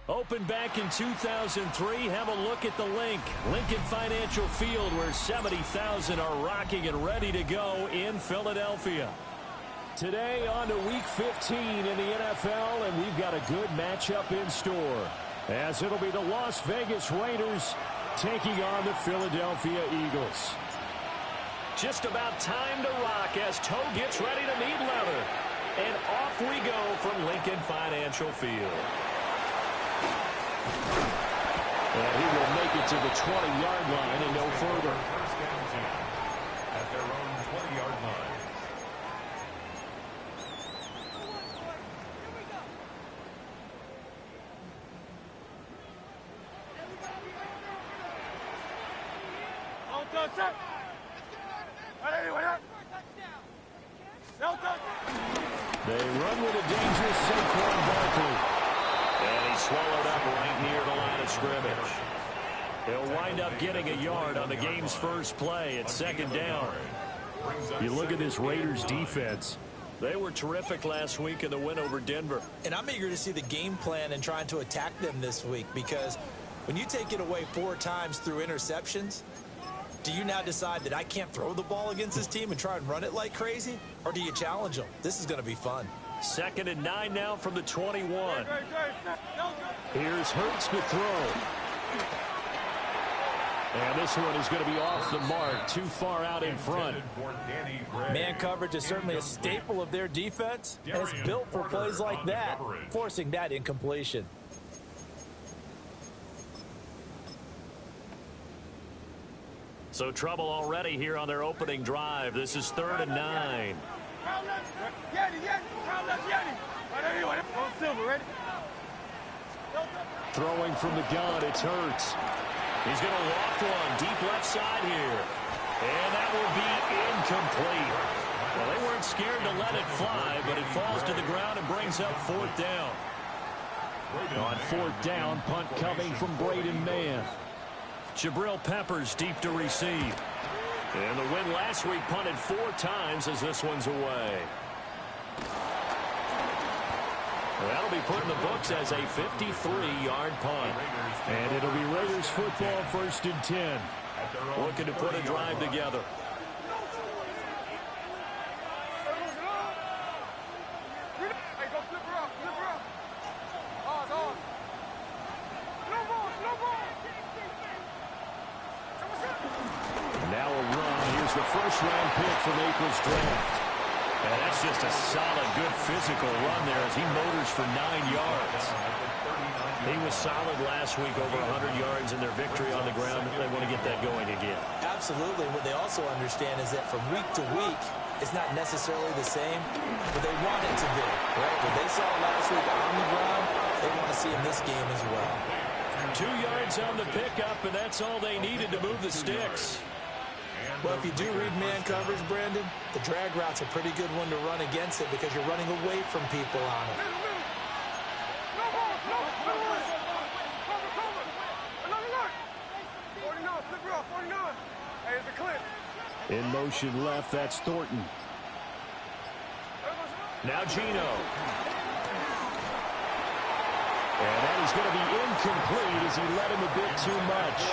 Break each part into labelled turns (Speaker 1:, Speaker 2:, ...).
Speaker 1: Opened back in 2003. Have a look at the link. Lincoln Financial Field, where 70,000 are rocking and ready to go in Philadelphia. Today on to Week 15 in the NFL, and we've got a good matchup in store, as it'll be the Las Vegas Raiders taking on the Philadelphia Eagles. Just about time to rock as toe gets ready to meet leather. And off we go from Lincoln Financial Field. And he will make it to the 20-yard line and no further.
Speaker 2: At their own 20-yard line.
Speaker 1: They run with a dangerous Saquon Barkley. And he's swallowed up right near the line of scrimmage. He'll wind up getting a yard on the game's first play. It's second down. You look at this Raiders defense. They were terrific last week in the win over Denver.
Speaker 3: And I'm eager to see the game plan and trying to attack them this week, because when you take it away 4 times through interceptions, do you now decide that I can't throw the ball against this team and try and run it like crazy? Or do you challenge them? This is going to be fun.
Speaker 1: 2nd and 9 now from the 21. Here's Hurts to throw. And this one is going to be off the mark, too far out in front.
Speaker 3: Man coverage is certainly a staple of their defense, and it's built for plays like that, forcing that incompletion.
Speaker 1: So trouble already here on their opening drive. This is 3rd and 9. Throwing from the gun, it's Hurts. He's going to loft one deep left side here. And that will be incomplete. Well, they weren't scared to let it fly, but it falls to the ground and brings up 4th down. On 4th down, punt coming from Braden Mann. Jabril Peppers deep to receive. And the win last week punted 4 times as this one's away. That'll be put in the books as a 53-yard punt. And it'll be Raiders football, 1st and 10. Looking to put a drive together. Now a run. Here's the first-round pick from April's draft. And that's just a solid, good physical run there as he motors for 9 yards. He was solid last week, over 100 yards in their victory on the ground. They want to get that going again.
Speaker 3: Absolutely. What they also understand is that from week to week, it's not necessarily the same, but they want it to be. Right? What they saw last week on the ground, they want to see in this game as well.
Speaker 1: 2 yards on the pickup, and that's all they needed to move the sticks.
Speaker 3: Well, if you do read man coverage, Brandon, the drag route's a pretty good one to run against it because you're running away from people on it.
Speaker 1: In motion left, that's Thornton. Now Gino. And that is going to be incomplete as he led him a bit too much.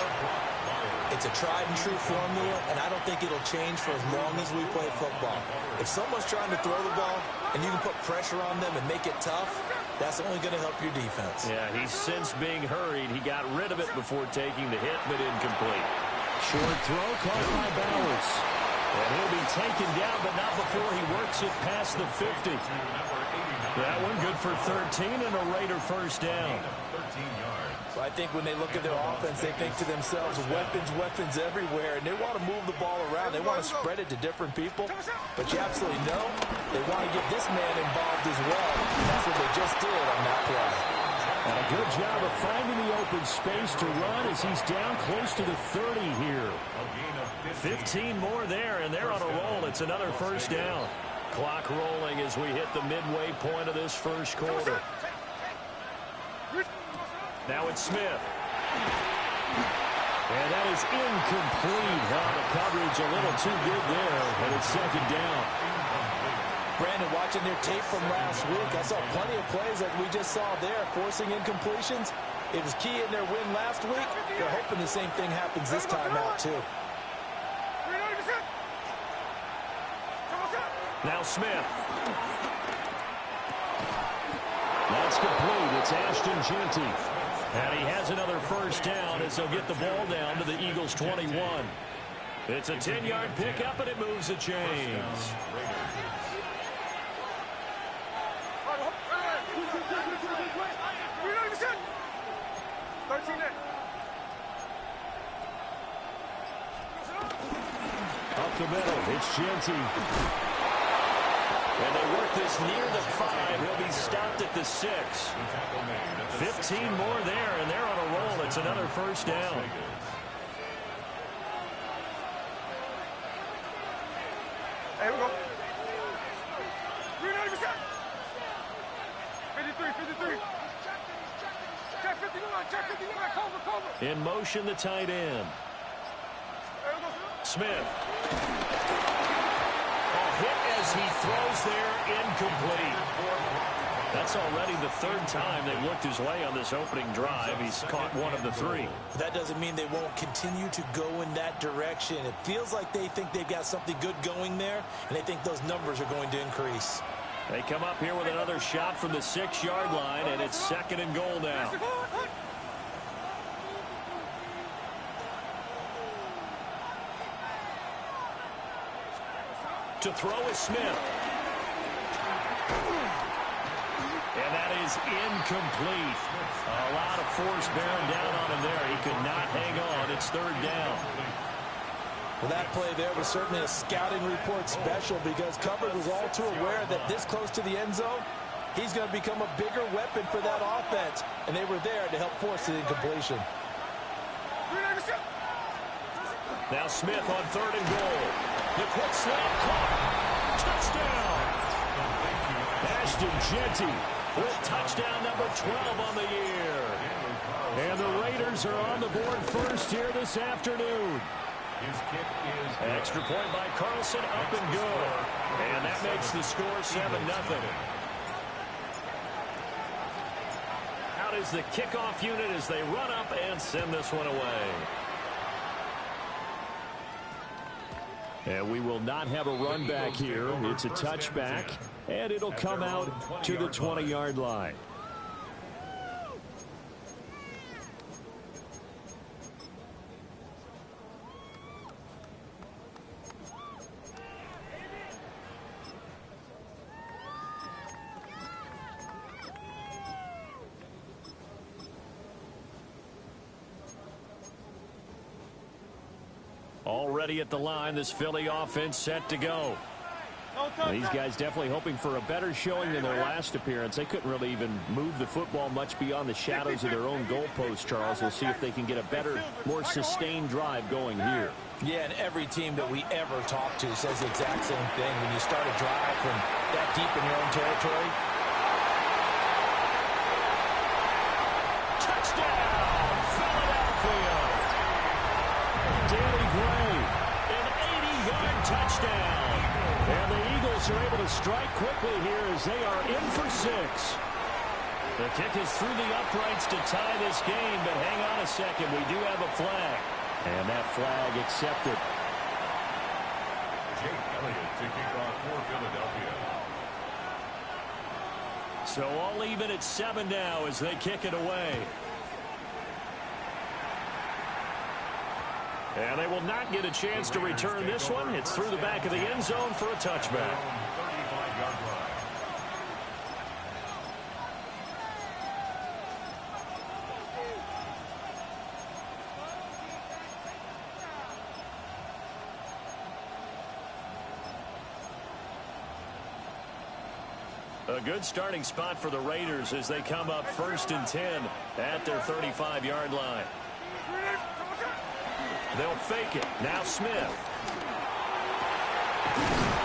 Speaker 3: It's a tried-and-true formula, and I don't think it'll change for as long as we play football. If someone's trying to throw the ball and you can put pressure on them and make it tough, that's only going to help your defense.
Speaker 1: Yeah, he's since being hurried. He got rid of it before taking the hit, but incomplete. Short throw caught by Bowers. And he'll be taken down, but not before he works it past the 50. That one good for 13 and a Raider first down.
Speaker 3: So I think when they look at their offense, they think to themselves, weapons everywhere, and they want to move the ball around. They want to spread it to different people. But you absolutely know they want to get this man involved as well. That's what they just did on that play.
Speaker 1: And a good job of finding the open space to run as he's down close to the 30 here. 15 more there, and they're on a roll. It's another first down. Clock rolling as we hit the midway point of this first quarter. Now it's Smith. And that is incomplete. The coverage a little too good there, and it's second down.
Speaker 3: Brandon, watching their tape from last week, I saw plenty of plays like we just saw there, forcing incompletions. It was key in their win last week. They're hoping the same thing happens this time out, too.
Speaker 1: Now Smith. That's complete. It's Ashton Jeanty. And he has another first down as they'll get the ball down to the Eagles' 21. It's a 10-yard pickup, and it moves the chains. Up the middle, it's Jeanty. And they work this near the 5. He'll be stopped at the 6. 15 more there, and they're on a roll. It's another first down.
Speaker 4: Hey, we go. 53. Check 59, cover.
Speaker 1: In motion, the tight end. Smith. Hit as he throws there, incomplete. That's already the third time they've looked his way on this opening drive. He's caught one of the 3.
Speaker 3: That doesn't mean they won't continue to go in that direction. It feels like they think they've got something good going there, and they think those numbers are going to increase.
Speaker 1: They come up here with another shot from the 6-yard line, and it's 2nd and goal now. To throw is Smith. And that is incomplete. A lot of force bearing down on him there. He could not hang on. It's 3rd down.
Speaker 3: Well, that play there was certainly a scouting report special because Covered was all too aware that this close to the end zone, he's going to become a bigger weapon for that offense. And they were there to help force the incompletion.
Speaker 1: Now Smith on 3rd and goal. The quick slant caught. Touchdown. Ashton Jeanty with touchdown number 12 on the year. And the Raiders are on the board first here this afternoon. Extra point by Carlson, up and good. And that makes the score 7-0. Out is the kickoff unit as they run up and send this one away. And we will not have a run back here. It's a touchback, and it'll come out to the 20-yard line. Already at the line, this Philly offense set to go. These guys definitely hoping for a better showing than their last appearance. They couldn't really even move the football much beyond the shadows of their own goalpost, Charles. We'll see if they can get a better, more sustained drive going here.
Speaker 3: Yeah, and every team that we ever talk to says the exact same thing. When you start a drive from that deep in your own territory.
Speaker 1: Touchdown, Philadelphia! Danny Gray, an 80-yard touchdown. And the Eagles are able to strike quickly here as they are in for 6. The kick is through the uprights to tie this game, but hang on a second. We do have a flag. And that flag accepted.
Speaker 2: Jake Elliott to kick off for Philadelphia.
Speaker 1: So all even at 7 now as they kick it away. And they will not get a chance to return this one. It's through the back of the end zone for a touchback. A good starting spot for the Raiders as they come up 1st and 10 at their 35-yard line. They'll fake it. Now Smith.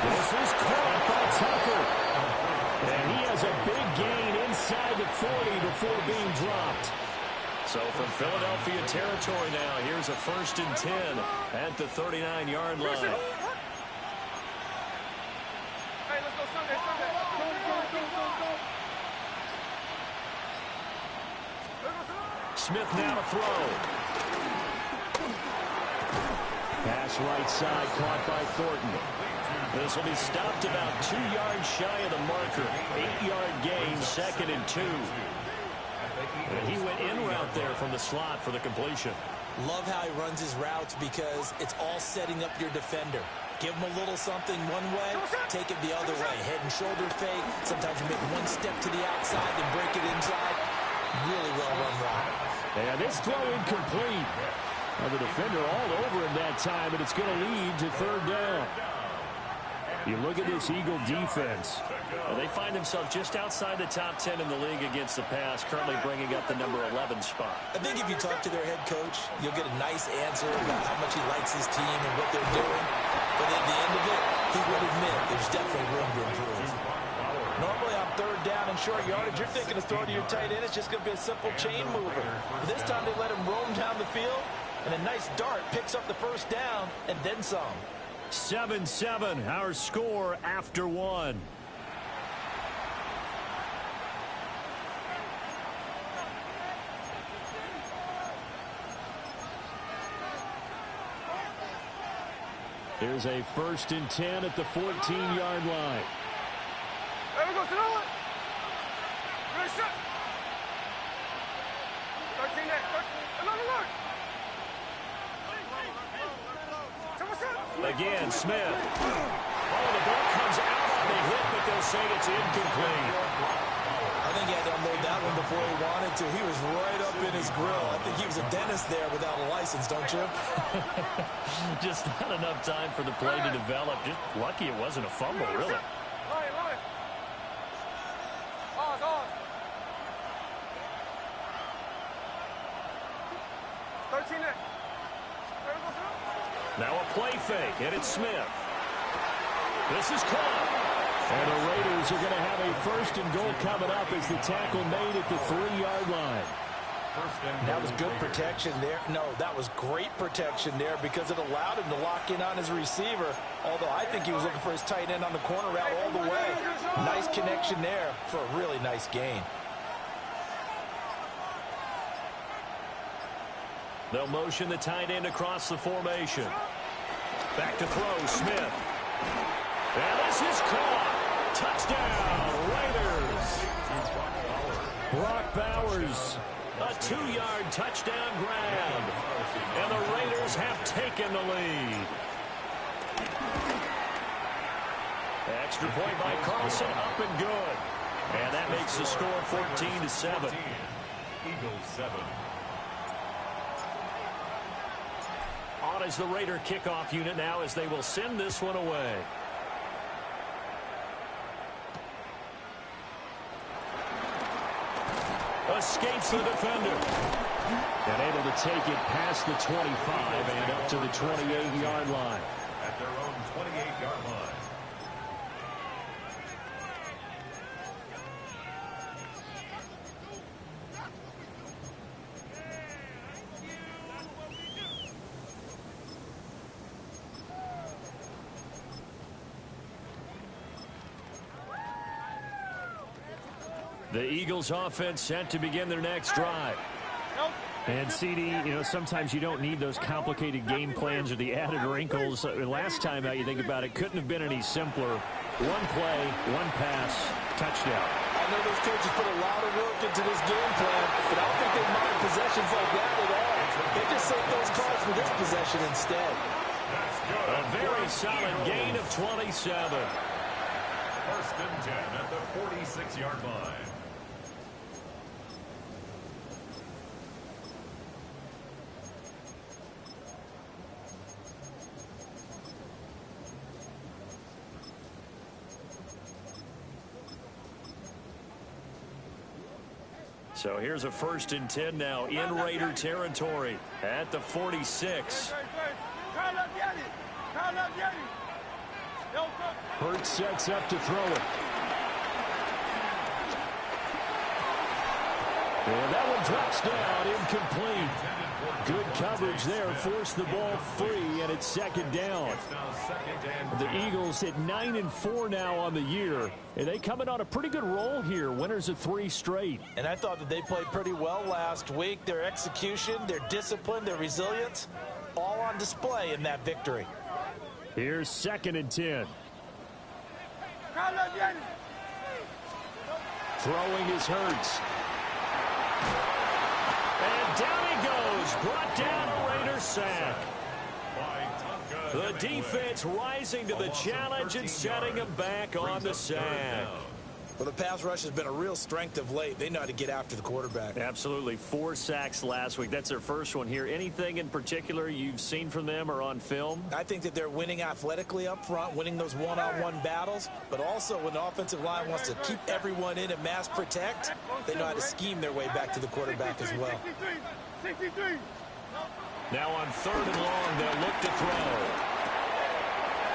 Speaker 1: This is caught by Tucker. And he has a big gain inside the 40 before being dropped. So from Philadelphia territory now, here's a 1st and 10 at the 39-yard line. Smith now to throw. Pass right side, caught by Thornton. This will be stopped about 2 yards shy of the marker. 8-yard gain, 2nd and 2. And he went in route there from the slot for the completion.
Speaker 3: Love how he runs his routes because it's all setting up your defender. Give him a little something one way, take it the other way. Head and shoulder fake. Sometimes you make one step to the outside, then break it inside. Really well run route.
Speaker 1: And this throw incomplete. Well, the defender all over him that time, and it's going to lead to 3rd down. You look at this Eagle defense.
Speaker 2: Well,
Speaker 1: they find themselves just outside the top 10 in the league against the pass, currently bringing up the number 11 spot.
Speaker 3: I think if you talk to their head coach, you'll get a nice answer about how much he likes his team and what they're doing. But at the end of it, he would admit there's definitely room to improve. Normally on 3rd down and short yardage, you're thinking of throwing to your tight end. It's just going to be a simple chain mover. But this time they let him roam down the field, and a nice dart picks up the 1st down and then some.
Speaker 1: 7-7, our score after 1. There's a 1st and 10 at the 14-yard line.
Speaker 4: There we go, throw it. Good shot. 13 next. Look.
Speaker 1: Again, Smith. Oh, the ball comes out on the hit, but they'll say it's incomplete.
Speaker 3: I think he had to unload that one before he wanted to. He was right up in his grill. I think he was a dentist there without a license, don't you?
Speaker 1: Just not enough time for the play to develop. Just lucky it wasn't a fumble, really.
Speaker 4: Line. On. 13 next.
Speaker 1: Now a play fake, and it's Smith. This is caught. And the Raiders are going to have a 1st and goal coming up as the tackle made at the 3-yard line.
Speaker 3: That was good protection there. No, that was great protection there because it allowed him to lock in on his receiver. Although I think he was looking for his tight end on the corner route all the way. Nice connection there for a really nice gain.
Speaker 1: They'll motion the tight end across the formation. Back to throw, Smith. And this is caught. Touchdown, Raiders. Brock Bowers, a 2-yard touchdown grab. And the Raiders have taken the lead. Extra point by Carlson, up and good. And that makes the score 14-7.
Speaker 2: Eagles 7.
Speaker 1: On is the Raider kickoff unit now as they will send this one away. Escapes the defender. And able to take it past the 25 and up to the 28-yard line.
Speaker 2: At their own 28-yard line.
Speaker 1: The Eagles offense set to begin their next drive. And CD, sometimes you don't need those complicated game plans or the added wrinkles. Last time out, you think about it, couldn't have been any simpler. One play, one pass, touchdown.
Speaker 3: I know those coaches put a lot of work into this game plan, but I don't think they mind possessions like that at all. They just save those calls for this possession instead.
Speaker 1: A very solid gain of 27.
Speaker 2: 1st and 10 at the 46-yard line.
Speaker 1: So here's a 1st and 10 now in Raider territory at the 46. Hurts sets up to throw it. And that one drops down, incomplete. Good coverage there. Forced the ball free, and it's second down. The Eagles hit 9-4 now on the year, and they come in on a pretty good roll here. Winners of 3 straight.
Speaker 3: And I thought that they played pretty well last week. Their execution, their discipline, their resilience, all on display in that victory.
Speaker 1: Here's 2nd and 10. Throwing is Hurts. And down he goes. Brought down, a Raider sack. The defense rising to the challenge and setting him back on the sack.
Speaker 3: Well, the pass rush has been a real strength of late. They know how to get after the quarterback.
Speaker 1: Absolutely. 4 sacks last week. That's their first one here. Anything in particular you've seen from them or on film?
Speaker 3: I think that they're winning athletically up front, winning those one-on-one battles, but also when the offensive line wants to keep everyone in and mass protect, they know how to scheme their way back to the quarterback as well.
Speaker 1: Now on 3rd and long, they'll look to throw.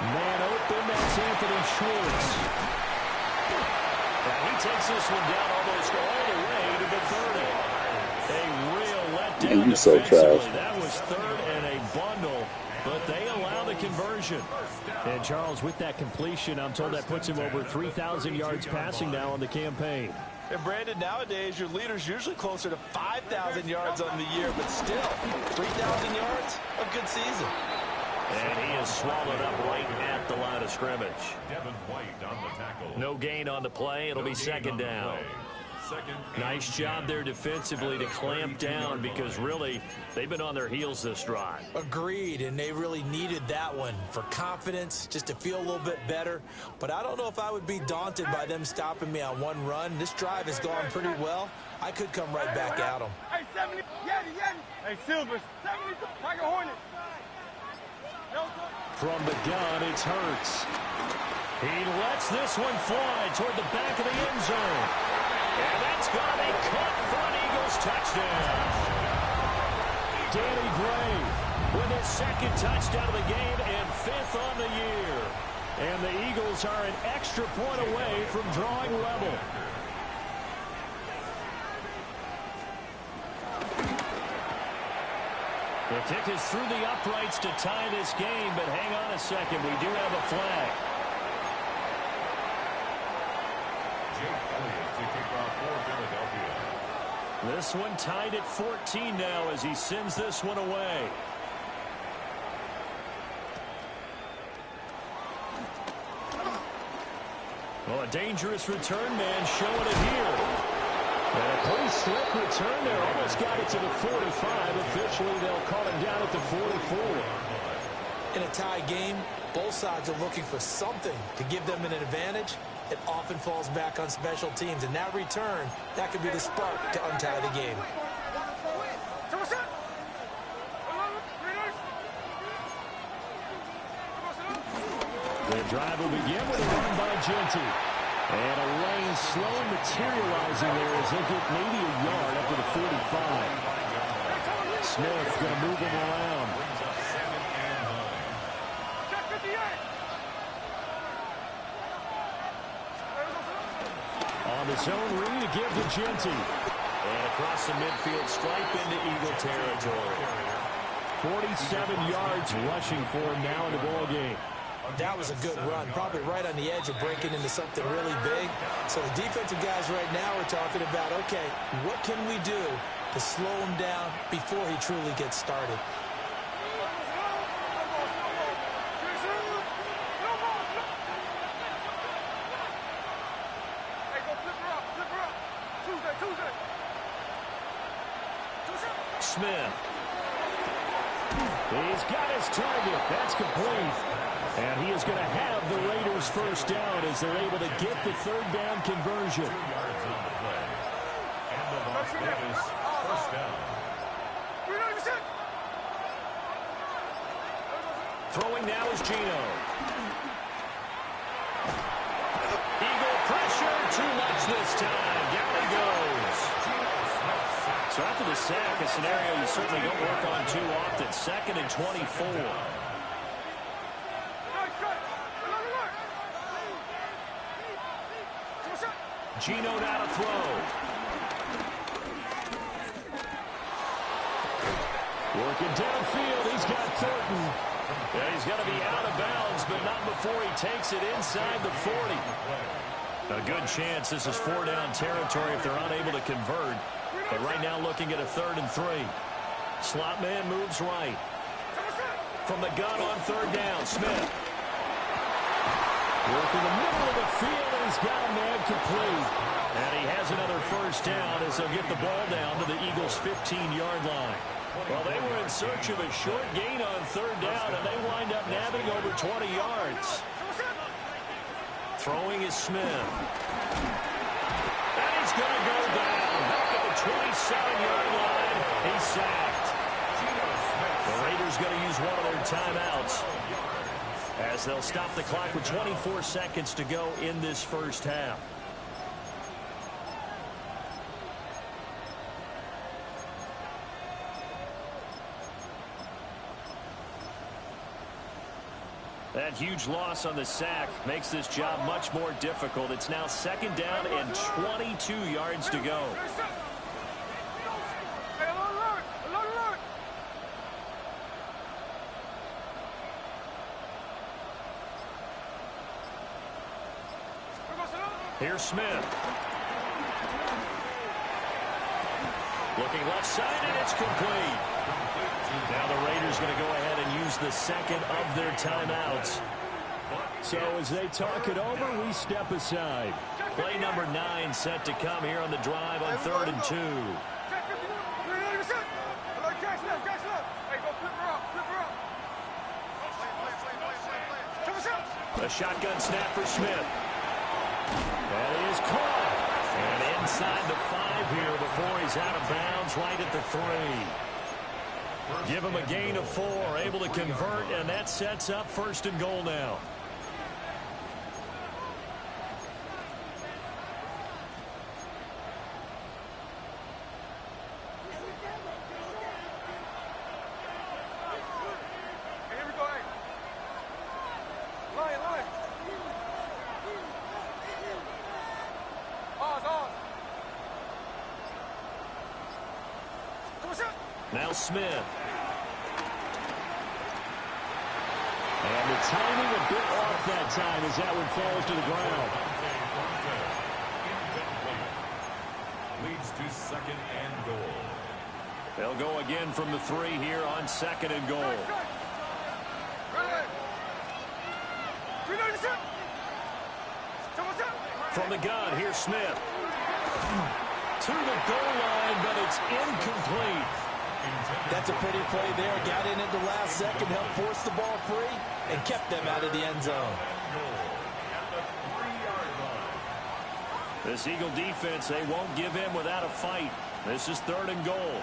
Speaker 1: Man open, that's Anthony Schwartz. He takes this one down almost all the way to the 30. A real letdown defensively. That was 3rd and a bundle, but they allow the conversion. And Charles, with that completion, I'm told that puts him over 3,000 yards passing now on the campaign.
Speaker 3: And Brandon, nowadays your leader's usually closer to 5,000 yards on the year, but still, 3,000 yards, a good season.
Speaker 1: And he is swallowed up right at the line of scrimmage. No gain on the play. It'll be 2nd down. Nice job there defensively to clamp down because really they've been on their heels this drive.
Speaker 3: Agreed, and they really needed that one for confidence, just to feel a little bit better. But I don't know if I would be daunted by them stopping me on one run. This drive has gone pretty well. I could come right back at them.
Speaker 4: Hey, 70, Yeti. Hey, Silver, 70, Tiger Hornet.
Speaker 1: From the gun, it's Hurts. He lets this one fly toward the back of the end zone. And that's going to be caught for an Eagles touchdown. Danny Gray with his 2nd touchdown of the game and 5th on the year. And the Eagles are an extra point away from drawing level. The kick is through the uprights to tie this game, but hang on a second. We do have a flag. This one tied at 14 now as he sends this one away. Well, a dangerous return man showing it here. And a pretty slick return there. Almost got it to the 45. Officially, they'll call him down at the 44.
Speaker 3: In a tie game, both sides are looking for something to give them an advantage. It often falls back on special teams. And that return, that could be the spark to untie the game.
Speaker 1: The drive will begin with a run by Genty. And a lane slowly materializing there as he'll get maybe a yard up to the 45. Smith going to move him around. On the zone read to give to Genty. And across the midfield stripe into Eagle territory. 47 yards rushing for him now in the ball game.
Speaker 3: That was a good run, probably right on the edge of breaking into something really big. So the defensive guys right now are talking about, okay, what can we do to slow him down before he truly gets started?
Speaker 1: Smith. He's got his target. That's complete. And he is going to have the Raiders first down as they're able to get the 3rd down conversion.
Speaker 2: 2 yards on the play. And the Las Vegas first down.
Speaker 1: Throwing now is Gino. Eagle pressure, too much this time. Down he goes. So after the sack, a scenario you certainly don't work on too often. 2nd and 24. Gino now to throw. Working downfield, he's got Thornton. Yeah, he's got to be out of bounds, but not before he takes it inside the 40. A good chance this is 4-down territory if they're unable to convert. But right now looking at a 3rd and 3. Slot man moves right. From the gun on 3rd down, Smith. Working the middle of the field, and he's got a man complete. And he has another 1st down as they'll get the ball down to the Eagles' 15-yard line. Well, they were in search of a short gain on 3rd down, and they wind up nabbing over 20 yards. Throwing is Smith. And he's going to go down. Back at the 27-yard line. He's sacked. The Raiders going to use one of their timeouts as they'll stop the clock with 24 seconds to go in this 1st half. That huge loss on the sack makes this job much more difficult. It's now 2nd down and 22 yards to go. Here's Smith. Looking left side, and it's complete. Now the Raiders going to go ahead and use the 2nd of their timeouts. So as they talk it over, we step aside. Play number 9 set to come here on the drive on 3rd and 2. A shotgun snap for Smith. That is caught. And inside the 5 here before he's out of bounds right at the 3. Give him a gain of 4, able to convert, and that sets up 1st and goal now.
Speaker 4: Here we go, hey. Line.
Speaker 1: Now Smith. And the timing a bit off that time as that one falls to the ground.
Speaker 2: Leads to 2nd and goal.
Speaker 1: They'll go again from the 3 here on 2nd and goal. From the gun, here's Smith. To the goal line, but it's incomplete.
Speaker 3: That's a pretty play there. Got in at the last second, helped force the ball free, and kept them out of the end zone.
Speaker 1: This Eagle defense, they won't give in without a fight. This is 3rd and goal.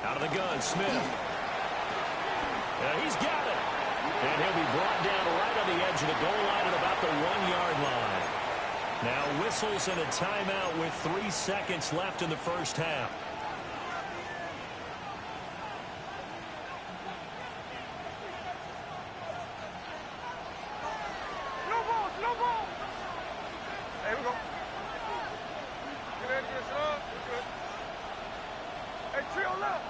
Speaker 1: Out of the gun, Smith. He's got it. And he'll be brought down right on the edge of the goal line at about the 1-yard line. Now whistles and a timeout with 3 seconds left in the 1st half.
Speaker 4: No ball. Hey, here we go. Get up. Good. Hey, trio left.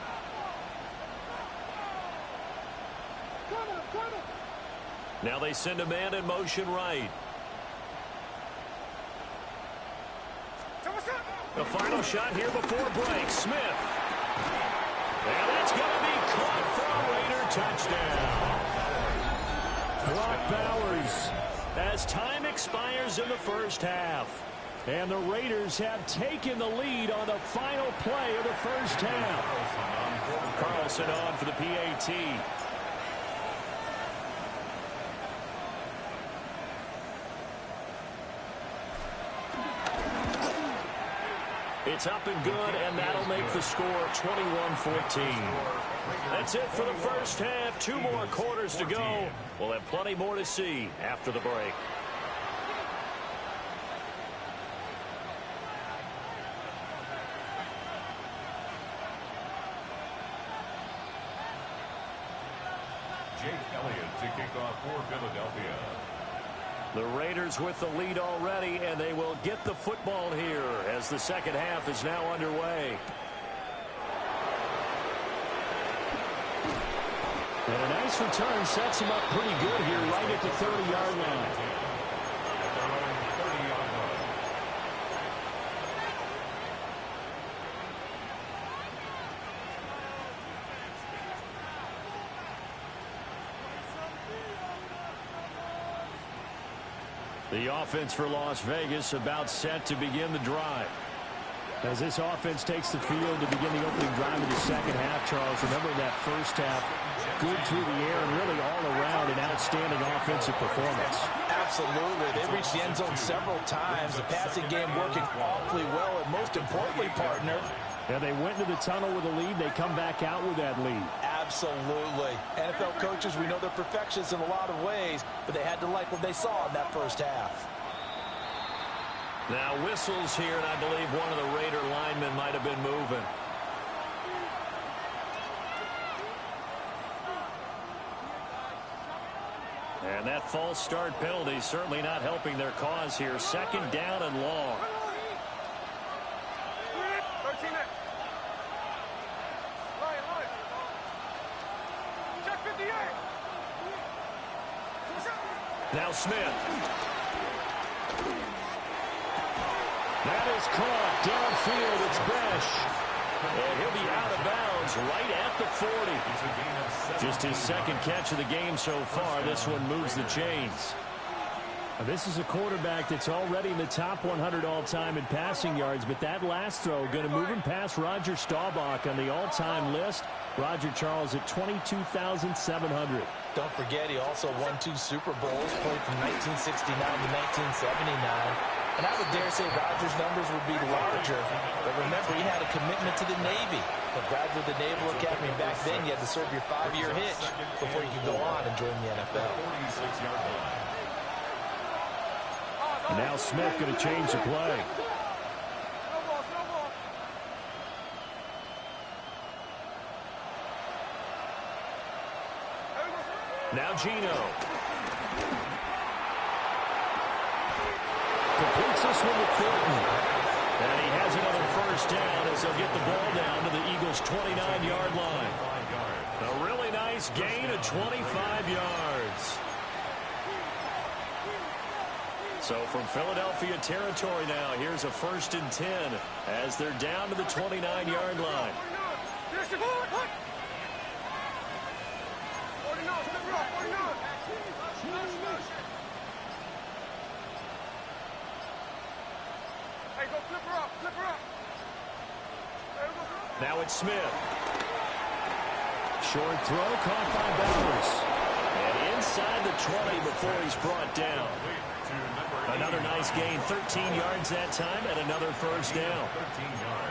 Speaker 1: Now they send a man in motion right. The final shot here before break. Smith. And that's going to be caught for a Raider touchdown. Brock Bowers as time expires in the 1st half. And the Raiders have taken the lead on the final play of the 1st half. Carlson on for the PAT. It's up and good, and that'll make the score 21-14. That's it for the 1st half. 2 more quarters to go. We'll have plenty more to see after the break.
Speaker 2: Jake Elliott to kick off for Philadelphia.
Speaker 1: The Raiders with the lead already, and they will get the football here as the second half is now underway. And a nice return sets him up pretty good here right at the 30-yard line. The offense for Las Vegas about set to begin the drive. As this offense takes the field to begin the opening drive of the second half, Charles, remember that first half, good through the air and really all around an outstanding offensive performance.
Speaker 3: Absolutely. They reached the end zone several times. The passing game working awfully well, and most importantly, partner,
Speaker 1: yeah, they went into the tunnel with a lead. They come back out with that lead.
Speaker 3: Absolutely. NFL coaches, we know they're perfectionists in a lot of ways, but they had to like what they saw in that first half.
Speaker 1: Now whistles here, and I believe one of the Raider linemen might have been moving. And that false start penalty certainly not helping their cause here. Second down and long. Now Smith. That is caught downfield. It's Besh. And he'll be out of bounds right at the 40. Just his second catch of the game so far. This one moves the chains. This is a quarterback that's already in the top 100 all-time in passing yards, but that last throw going to move him past Roger Staubach on the all-time list. Roger Charles at 22,700.
Speaker 3: Don't forget, he also won 2 Super Bowls, played from 1969 to 1979. And I would dare say Roger's numbers would be larger. But remember, he had a commitment to the Navy. A graduate of the Naval Academy. Back then, you had to serve your 5-year hitch before you could go on and join the NFL.
Speaker 1: And now Smith going to change the play. Now Gino. Completes this one with Thornton. And he has another first down as they'll get the ball down to the Eagles' 29-yard line. A really nice gain of 25 yards. So from Philadelphia territory now, here's a 1st and 10 as they're down to the 29-yard line. Now it's Smith. Short throw caught by Bowers. And inside the 20 before he's brought down. Another nice gain, 13 yards that time, and another first down.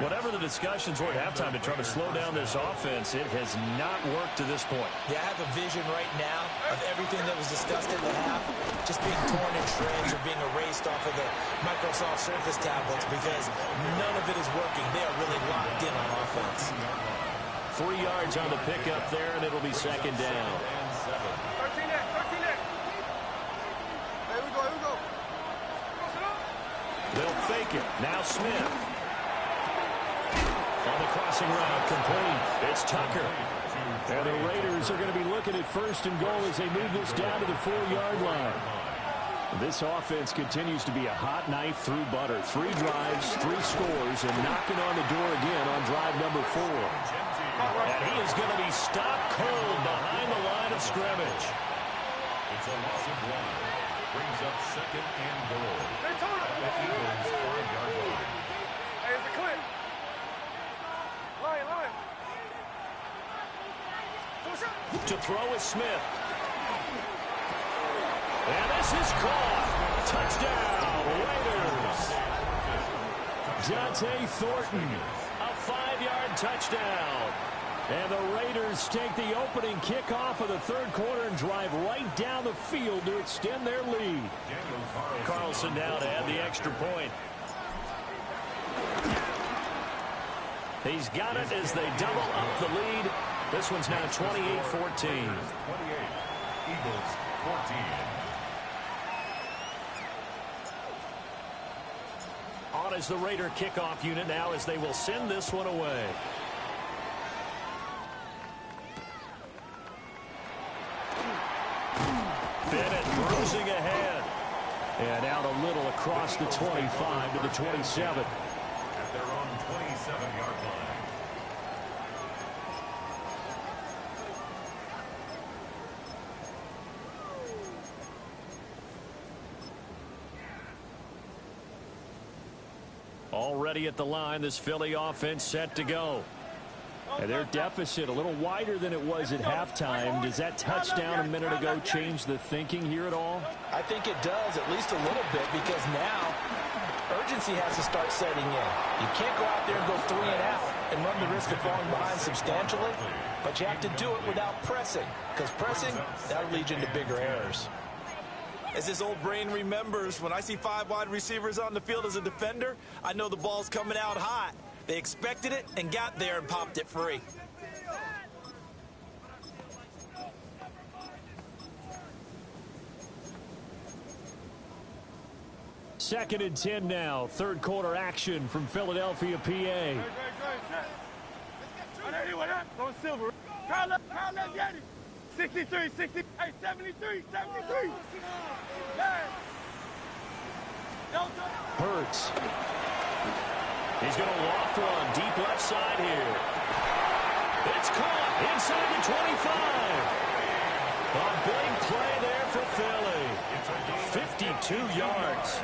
Speaker 1: Whatever the discussions were at halftime to try to slow down this offense, it has not worked to this point.
Speaker 3: Yeah, I have a vision right now of everything that was discussed in the half just being torn in shreds or being erased off of the Microsoft Surface tablets because none of it is working. They are really locked in on offense.
Speaker 1: 3 yards on the pickup there, and it'll be second down.
Speaker 4: 13X. Here we go.
Speaker 1: They'll fake it. Now Smith. On the crossing route, complete. It's Tucker. And the Raiders are going to be looking at 1st and goal as they move this down to the 4-yard line. This offense continues to be a hot knife through butter. 3 drives, 3 scores, and knocking on the door again on drive number 4. And he is going to be stopped cold behind the line of scrimmage.
Speaker 2: It's a loss of 1. Brings up 2nd and goal. The Eagles' 5-yard line.
Speaker 4: Hey, it's a clip. Line.
Speaker 1: To throw is Smith. And this is caught. Touchdown, Raiders. Dante Thornton, a 5-yard touchdown. And the Raiders take the opening kickoff of the 3rd quarter and drive right down the field to extend their lead. Carlson now to add the extra point. He's got it as they double up the lead. This one's now 28-14.
Speaker 2: 28, Eagles 14.
Speaker 1: on as the Raider kickoff unit now as they will send this one away. Bennett bruising ahead. And out a little across the 25 to the 27.
Speaker 2: At their own 27-yard line.
Speaker 1: Already at the line, this Philly offense set to go. And their deficit a little wider than it was at halftime. Does that touchdown a minute ago change the thinking here at all?
Speaker 3: I think it does, at least a little bit, because now urgency has to start setting in. You can't go out there and go 3 and out and run the risk of falling behind substantially, but you have to do it without pressing, because pressing, that'll lead you into bigger errors.
Speaker 5: As his old brain remembers, when I see 5 wide receivers on the field as a defender, I know the ball's coming out hot. They expected it and got there and popped it free.
Speaker 1: Second and 10 now. Third quarter action from Philadelphia, PA.
Speaker 4: Go Silver. Carl left Yeti. 63, 60, hey, 73, 73.
Speaker 1: Hurts. He's going to loft one deep left side here. It's caught inside the 25. A big play there for Philly. 52 yards.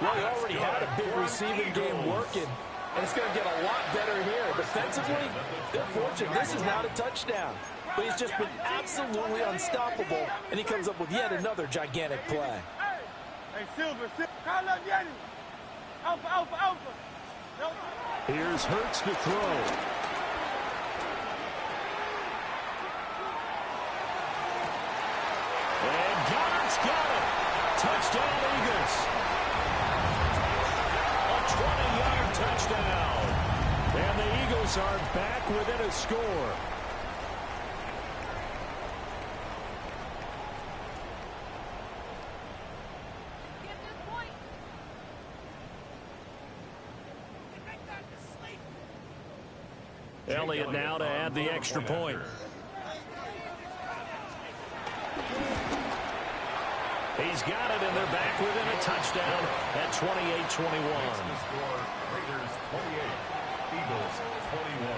Speaker 3: Well, he already had a big receiving game working, and it's going to get a lot better here. Defensively, they're fortunate. This is not a touchdown. But he's just been absolutely unstoppable, and he comes up with yet another gigantic play.
Speaker 4: Hey, Silver, Carl left Yeti. Alpha.
Speaker 1: Here's Hurts to throw. And Goddard's got it. Touchdown, Eagles. A 20-yard touchdown. And the Eagles are back within a score. Elliott now to add the extra point. He's got it, and they're back within a touchdown at 28-21.
Speaker 2: Raiders 28, Eagles 21.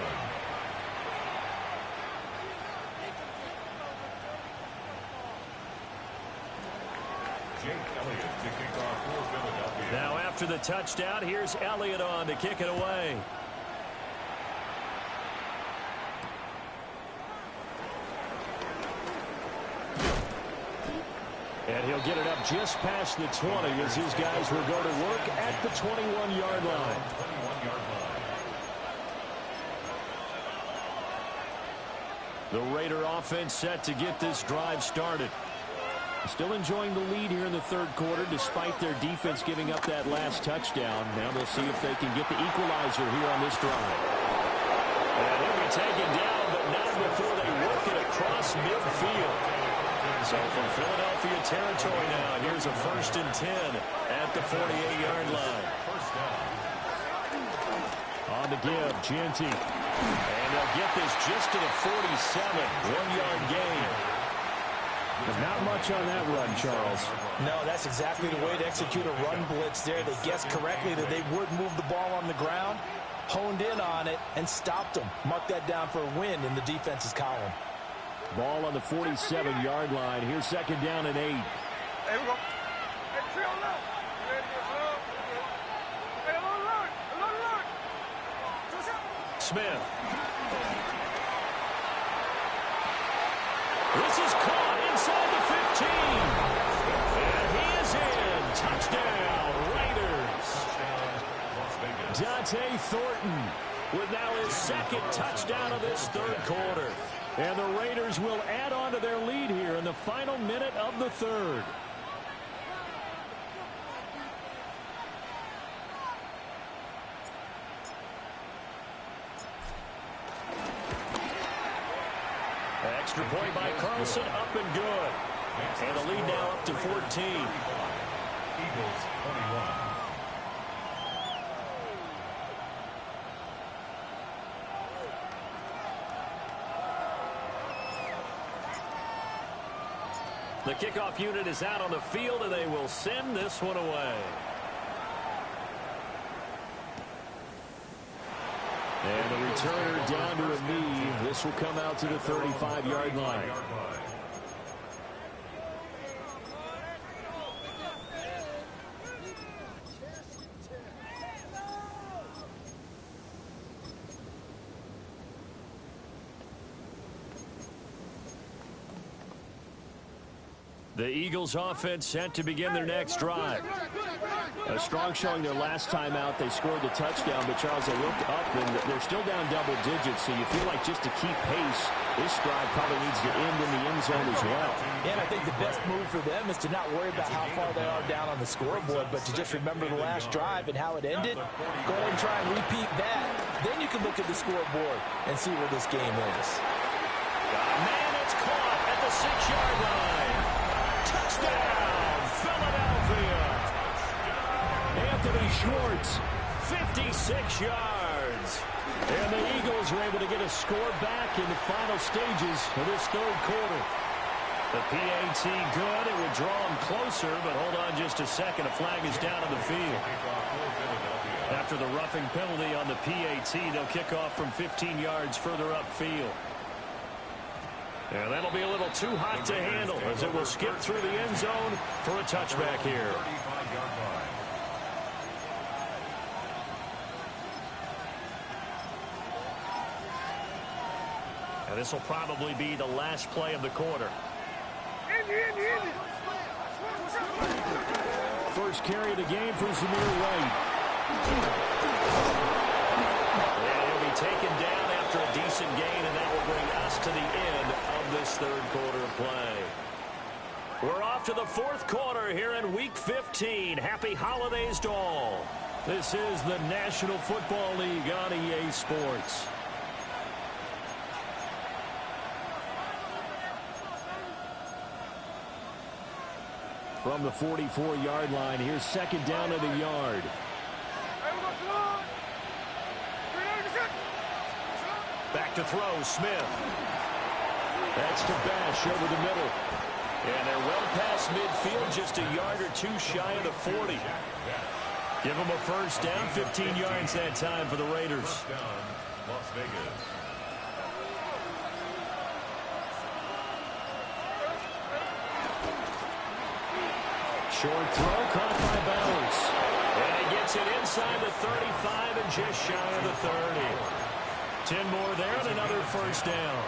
Speaker 2: Jake Elliott to kick off for Philadelphia.
Speaker 1: Now after the touchdown, here's Elliott on to kick it away. And he'll get it up just past the 20 as his guys will go to work at the 21-yard line. The Raider offense set to get this drive started. Still enjoying the lead here in the third quarter despite their defense giving up that last touchdown. Now they'll see if they can get the equalizer here on this drive. And he'll be taken down, but not before they work it across midfield. So from Philadelphia territory now, here's a 1st and 10 at the 48-yard line. On the give, Genty. And they'll get this just to the 47, 1-yard gain. There's not much on that run, Charles.
Speaker 3: No, that's exactly the way to execute a run blitz there. They guessed correctly that they would move the ball on the ground, honed in on it, and stopped them. Mark that down for a win in the defense's column.
Speaker 1: Ball on the 47-yard line. Here's second down and 8.
Speaker 4: Hey, we go. Hey, three on left. Hey, alert.
Speaker 1: Smith. This is caught inside the 15. And he is in. Touchdown, Raiders. Dante Thornton with now his second touchdown of this third quarter. And the Raiders will add on to their lead here in the final minute of the third. Extra point by Carlson, up and good. And the lead now up to 14.
Speaker 2: Eagles 21.
Speaker 1: The kickoff unit is out on the field, and they will send this one away. And the returner down to a knee. This will come out to the 35-yard line. The Eagles offense set to begin their next drive. A strong showing their last time out. They scored the touchdown, but Charles, they looked up and they're still down double digits, so you feel like just to keep pace, this drive probably needs to end in the end zone as well.
Speaker 3: And I think the best move for them is to not worry about how far they are down on the scoreboard, but to just remember the last drive and how it ended. Go ahead and try and repeat that. Then you can look at the scoreboard and see where this game is.
Speaker 1: Man, it's caught at the 6-yard line. Touchdown, Philadelphia. Anthony Schwartz, 56 yards. And the Eagles are able to get a score back in the final stages of this third quarter. The PAT good. It would draw them closer, but hold on just a second. A flag is down on the field. After the roughing penalty on the PAT, they'll kick off from 15 yards further upfield. And that'll be a little too hot to handle as it will skip through the end zone for a touchback here. And this will probably be the last play of the quarter. First carry of the game for Zamir White. And he'll be taken down after a decent gain, and that will bring us to the end of this third quarter of play. We're off to the fourth quarter here in Week 15. Happy holidays to all. This is the National Football League on EA Sports. From the 44-yard line, here's second down at a yard. Back to throw, Smith. That's to Bash over the middle. And they're well past midfield, just a yard or two shy of the 40. Give them a first down, 15 yards that time for the Raiders.
Speaker 2: First down, Las Vegas.
Speaker 1: Short throw caught by Bowers. And he gets it inside the 35 and just shy of the 30. 10 more there and another first down.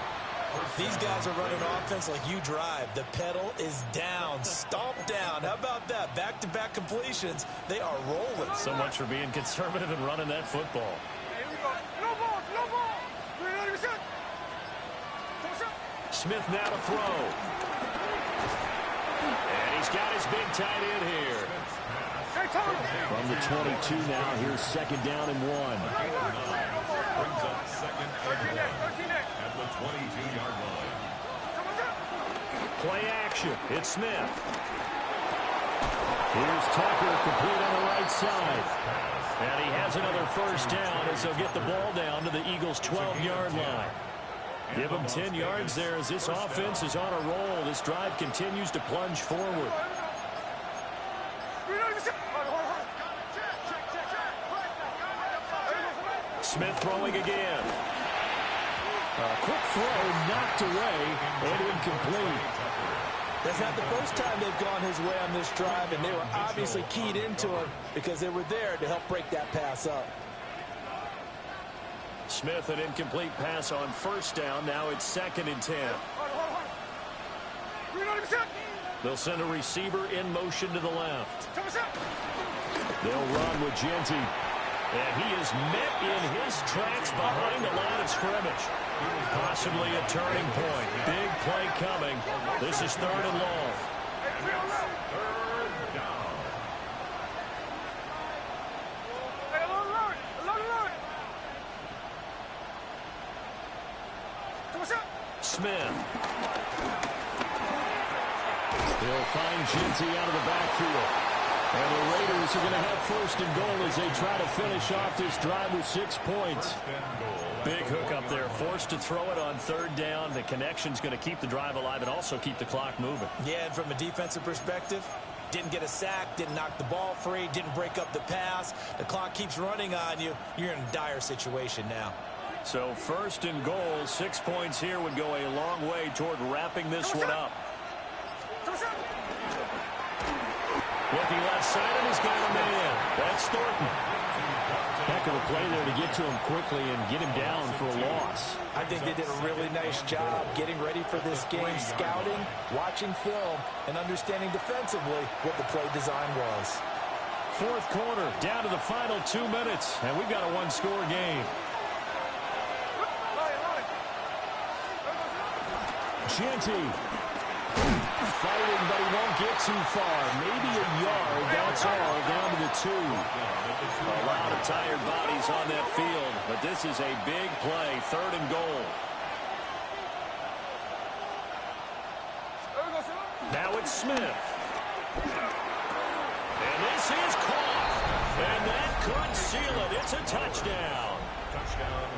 Speaker 5: These guys are running offense like you drive. The pedal is down, stomp down. How about that? Back-to-back completions. They are rolling.
Speaker 1: So much for being conservative and running that football. Smith now to throw. And he's got his big tight end here. From the 22 now, here's second down and 1.
Speaker 2: Brings up second and 1 at the 22-yard line.
Speaker 1: Play action. It's Smith. Here's Tucker, complete on the right side. And he has another first down as they'll get the ball down to the Eagles' 12-yard line. Give them 10 yards there as this offense is on a roll. This drive continues to plunge forward. Smith throwing again. A quick throw knocked away and incomplete.
Speaker 3: That's not the first time they've gone his way on this drive, and they were obviously keyed into it because they were there to help break that pass up.
Speaker 1: Smith, an incomplete pass on first down. Now it's second and 10. They'll send a receiver in motion to the left. They'll run with Genty. And he is met in his tracks behind the line of scrimmage. Possibly a turning point. Big play coming. This is third and long. Smith. He'll find Genty out of the backfield. And the Raiders are going to have first and goal as they try to finish off this drive with 6 points.
Speaker 2: First and goal
Speaker 1: Big hook up there, forced to throw it on third down. The connection's going to keep the drive alive and also keep the clock moving.
Speaker 5: Yeah, and from a defensive perspective, didn't get a sack, didn't knock the ball free, didn't break up the pass. The clock keeps running on you. You're in a dire situation now.
Speaker 1: So first and goal, 6 points here would go a long way toward wrapping this one up. Looking left side, and he's got a man. That's Thornton. Heck of a play there to get to him quickly and get him down for a loss.
Speaker 3: I think they did a really nice job getting ready for this game, scouting, watching film, and understanding defensively what the play design was.
Speaker 1: Fourth quarter, down to the final 2 minutes, and we've got a one-score game. Genty fighting, but he won't get too far. Maybe a yard, that's all, down to the 2. A lot of tired bodies on that field, but this is a big play, third and goal. Now it's Smith. And this is caught. And that could seal it. It's a touchdown.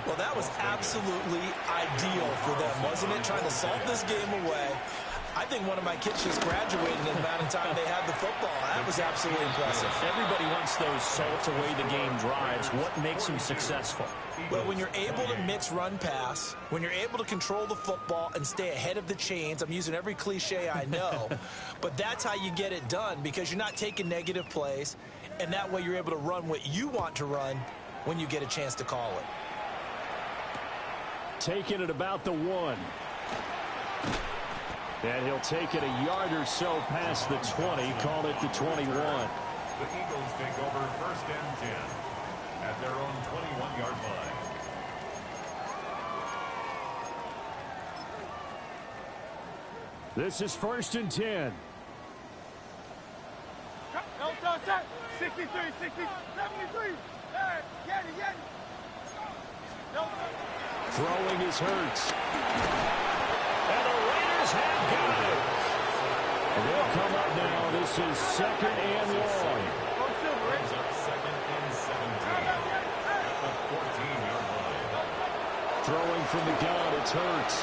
Speaker 5: Well, that was absolutely ideal for them, wasn't it? Trying to salt this game away. I think one of my kids just graduated in the amount of time they had the football. That was absolutely impressive.
Speaker 1: Everybody wants those salt away the game drives. What makes them successful?
Speaker 5: Well, when you're able to mix run pass, when you're able to control the football and stay ahead of the chains, I'm using every cliche I know, but that's how you get it done because you're not taking negative plays, and that way you're able to run what you want to run when you get a chance to call it.
Speaker 1: Taking it about the 1. And he'll take it a yard or so past the 20, call it the 21.
Speaker 2: The Eagles take over first and 10 at their own 21-yard line.
Speaker 1: This is first and 10.
Speaker 4: 63, 60, 73. Get it.
Speaker 1: Throwing is Hurts. And the Raiders have got it. And they'll come up now. This is second and long.
Speaker 2: Brings up second and 17 at the 14-yard line.
Speaker 1: Throwing from the gun, it's Hurts.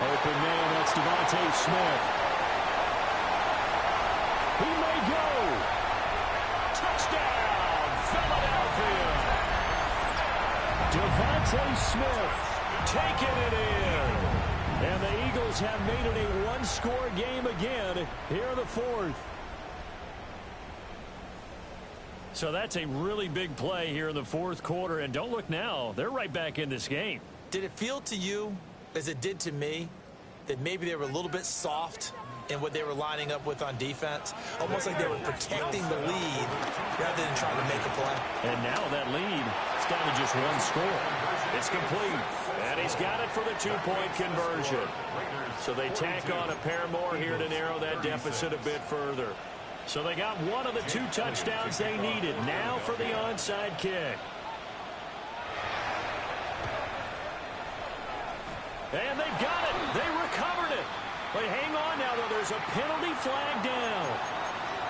Speaker 1: Open man, that's Devontae Smith. He may go. Touchdown, Philadelphia. Devontae Smith taking it in. And the Eagles have made it a one-score game again here in the fourth. So that's a really big play here in the fourth quarter. And don't look now, they're right back in this game.
Speaker 5: Did it feel to you, as it did to me, that maybe they were a little bit soft in what they were lining up with on defense? Almost like they were protecting the lead rather than trying to make a play.
Speaker 1: And now that lead is down to just one score. It's complete. And he's got it for the two-point conversion. So they tack on a pair more here to narrow that deficit a bit further. So they got one of the 2 touchdowns they needed. Now for the onside kick. And they've got it. They recovered it. But hang on now, though. There's a penalty flag down.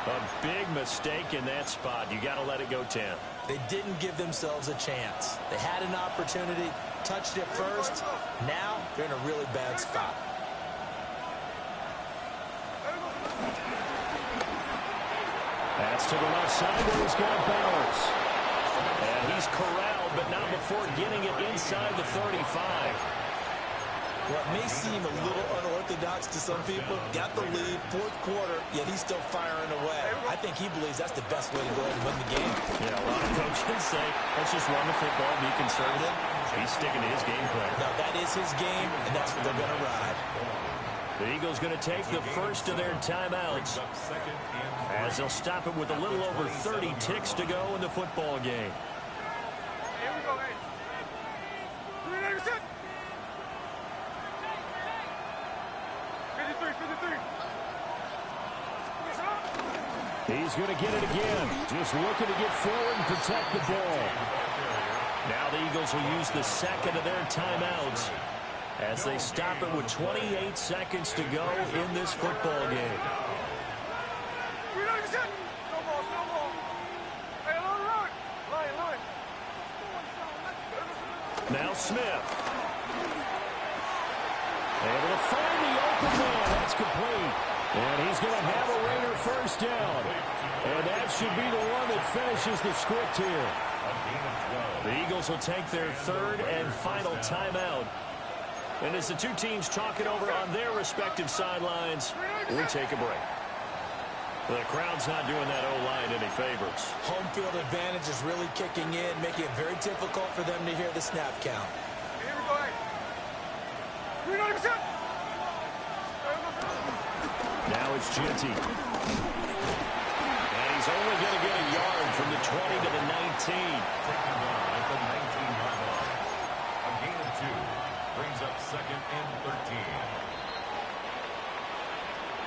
Speaker 1: A big mistake in that spot. You got to let it go 10.
Speaker 5: They didn't give themselves a chance. They had an opportunity, touched it first. Now they're in a really bad spot.
Speaker 1: That's to the left side where he's got balance. And he's corralled, but not before getting it inside the 35.
Speaker 5: Well, it may seem a little unorthodox to some people. Got the lead, fourth quarter, yet he's still firing away. I think he believes that's the best way to go ahead and win the game.
Speaker 1: Yeah, a lot of coaches say, let's just run the football, be conservative. He's sticking to his game plan.
Speaker 5: Now, that is his game, and that's what they're going to ride.
Speaker 1: The Eagles going to take the first of their timeouts as they'll stop it with a little over 30 ticks to go in the football game.
Speaker 4: Here we go, hey. 53.
Speaker 1: He's going to get it again. Just looking to get forward and protect the ball. Now the Eagles will use the second of their timeouts as they stop it with 28 seconds to go in this football game. Now Smith. Able to find the open man. That's complete. And he's going to have a Raider first down. And that should be the one that finishes the script here. The Eagles will take their third and final timeout. And as the two teams talk it over on their respective sidelines, we take a break. The crowd's not doing that O-line any favors.
Speaker 5: Home field advantage is really kicking in, making it very difficult for them to hear the snap count.
Speaker 4: Here we go.
Speaker 1: Now it's Ginty. And he's only going to get a yard from the 20 to the 19.
Speaker 2: Taking on at the 19-yard line. A gain of 2 brings up second and 13.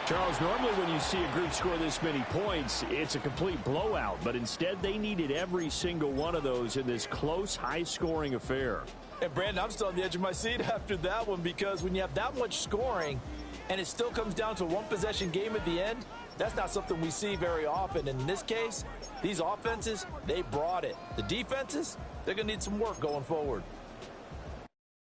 Speaker 1: Charles, normally when you see a group score this many points, it's a complete blowout. But instead, they needed every single one of those in this close, high-scoring affair.
Speaker 5: And, Brandon, I'm still on the edge of my seat after that one because when you have that much scoring and it still comes down to a one-possession game at the end, that's not something we see very often. And in this case, these offenses, they brought it. The defenses, they're going to need some work going forward.